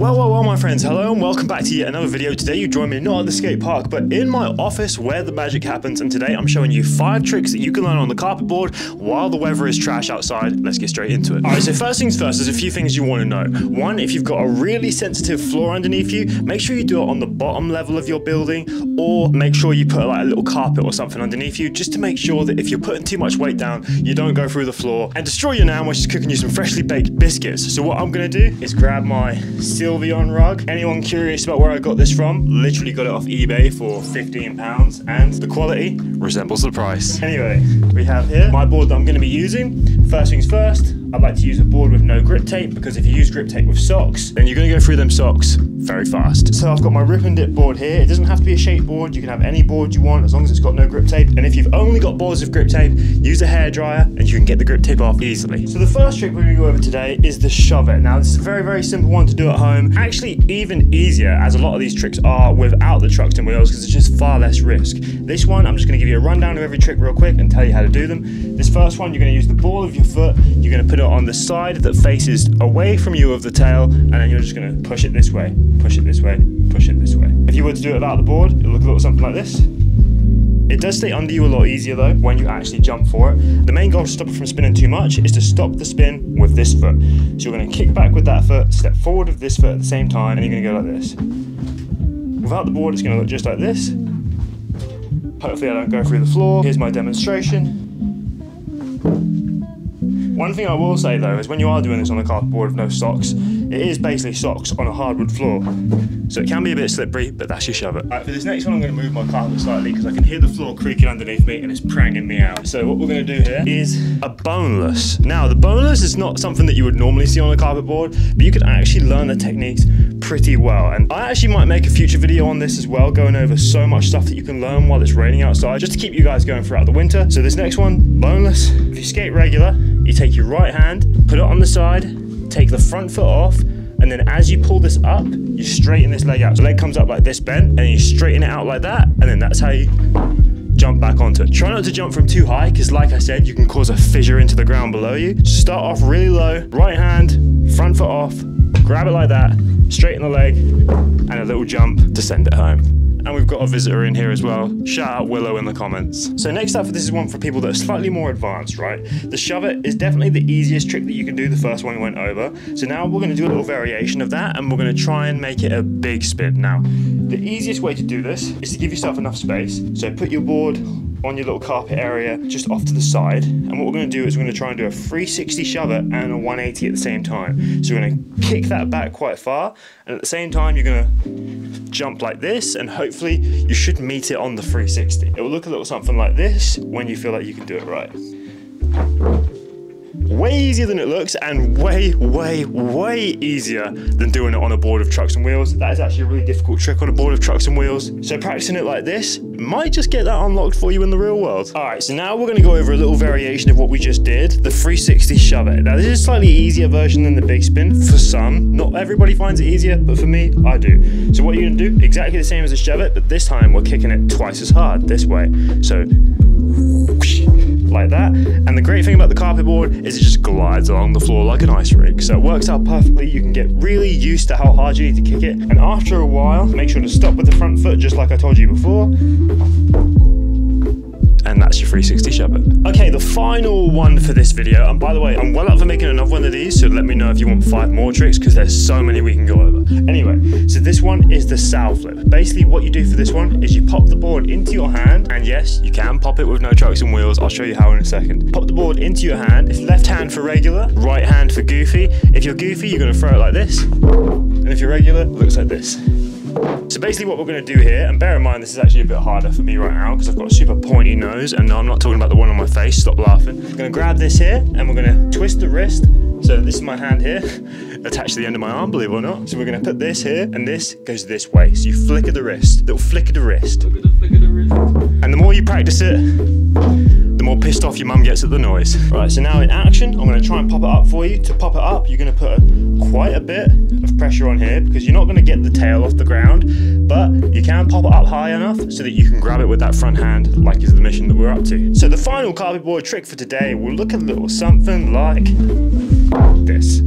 Well, my friends, hello and welcome back to yet another video. Today you join me not at the skate park, but in my office where the magic happens, and today I'm showing you 5 tricks that you can learn on the carpet board while the weather is trash outside. Let's get straight into it. Alright, so first things first, there's a few things you want to know. One, if you've got a really sensitive floor underneath you, make sure you do it on the bottom level of your building, or make sure you put like a little carpet or something underneath you, just to make sure that if you're putting too much weight down, you don't go through the floor and destroy your nail, which is cooking you some freshly baked biscuits. So what I'm going to do is grab my Sylveon rug. Anyone curious about where I got this from? Literally got it off eBay for £15, and the quality resembles the price. Anyway, we have here my board that I'm going to be using. First things first, I'd like to use a board with no grip tape, because if you use grip tape with socks, then you're going to go through them socks very fast. So I've got my rip and dip board here. It doesn't have to be a shape board. You can have any board you want as long as it's got no grip tape. And if you've only got boards with grip tape, use a hairdryer and you can get the grip tape off easily. So the first trick we're going to go over today is the shove it. Now this is a very simple one to do at home. Actually even easier, as a lot of these tricks are without the trucks and wheels, because it's just far less risk. This one, I'm just going to give you a rundown of every trick real quick and tell you how to do them. This first one, you're going to use the ball of your foot. You're going to put it on the side that faces away from you of the tail, and then you're just going to push it this way, push it this way, push it this way. If you were to do it without the board, it'll look a little something like this. It does stay under you a lot easier though when you actually jump for it. The main goal to stop it from spinning too much is to stop the spin with this foot. So you're going to kick back with that foot, step forward with this foot at the same time, and you're going to go like this. Without the board, it's going to look just like this. Hopefully I don't go through the floor. Here's my demonstration. One thing I will say though is when you are doing this on a carpet board with no socks, it is basically socks on a hardwood floor. So it can be a bit slippery, but that's your shove it. Alright, for this next one I'm going to move my carpet slightly because I can hear the floor creaking underneath me and it's pranging me out. So what we're going to do here is a boneless. Now the boneless is not something that you would normally see on a carpet board, but you can actually learn the techniques pretty well. And I actually might make a future video on this as well, going over so much stuff that you can learn while it's raining outside, just to keep you guys going throughout the winter. So this next one, boneless. If you skate regular, you take your right hand, put it on the side, take the front foot off, and then as you pull this up, you straighten this leg out. So the leg comes up like this bent, and then you straighten it out like that, and then that's how you jump back onto it. Try not to jump from too high, because like I said, you can cause a fissure into the ground below you. Just start off really low, right hand, front foot off, grab it like that, straighten the leg, and a little jump to send it home. And we've got a visitor in here as well. Shout out Willow in the comments. So next up, this is one for people that are slightly more advanced, right? The shove it is definitely the easiest trick that you can do, the first one we went over. So now we're gonna do a little variation of that, and we're gonna try and make it a big spin. Now, the easiest way to do this is to give yourself enough space. So put your board on your little carpet area just off to the side, and what we're going to do is we're going to try and do a 360 shove it and a 180 at the same time. So we're going to kick that back quite far, and at the same time you're going to jump like this, and hopefully you should meet it on the 360. It will look a little something like this when you feel like you can do it right. Way easier than it looks, and way easier than doing it on a board of trucks and wheels. That is actually a really difficult trick on a board of trucks and wheels. So practicing it like this might just get that unlocked for you in the real world. All right, so now we're gonna go over a little variation of what we just did, the 360 shove it. Now this is a slightly easier version than the big spin for some. Not everybody finds it easier, but for me, I do. So what you're gonna do, exactly the same as a shove it, but this time we're kicking it twice as hard this way. So like that. And the great thing about the carpet board is it just glides along the floor like an ice rink. So it works out perfectly. You can get really used to how hard you need to kick it. And after a while, make sure to stop with the front foot, just like I told you before. And that's your 360 shove it. Okay, the final one for this video, and by the way, I'm well up for making another one of these, so let me know if you want 5 more tricks, because there's so many we can go over. Anyway, so this one is the sow flip. Basically what you do for this one is you pop the board into your hand, and yes, you can pop it with no trucks and wheels. I'll show you how in a second. Pop the board into your hand. It's left hand for regular, right hand for goofy. If you're goofy, you're gonna throw it like this, and if you're regular, it looks like this. So basically what we're going to do here, and bear in mind this is actually a bit harder for me right now because I've got a super pointy nose, and no, I'm not talking about the one on my face, stop laughing. I'm going to grab this here and we're going to twist the wrist. So this is my hand here, attached to the end of my arm, believe it or not. So we're going to put this here, and this goes this way. So you flicker the wrist, little flick of the wrist. Look at the flick of the wrist. And the more you practice it, the more pissed off your mum gets at the noise. Right, so now in action, I'm going to try and pop it up for you. To pop it up, you're going to put quite a bit of pressure on here, because you're not going to get the tail off the ground, but you can pop it up high enough so that you can grab it with that front hand, like is the mission that we're up to. So the final carpet board trick for today will look a little something like this.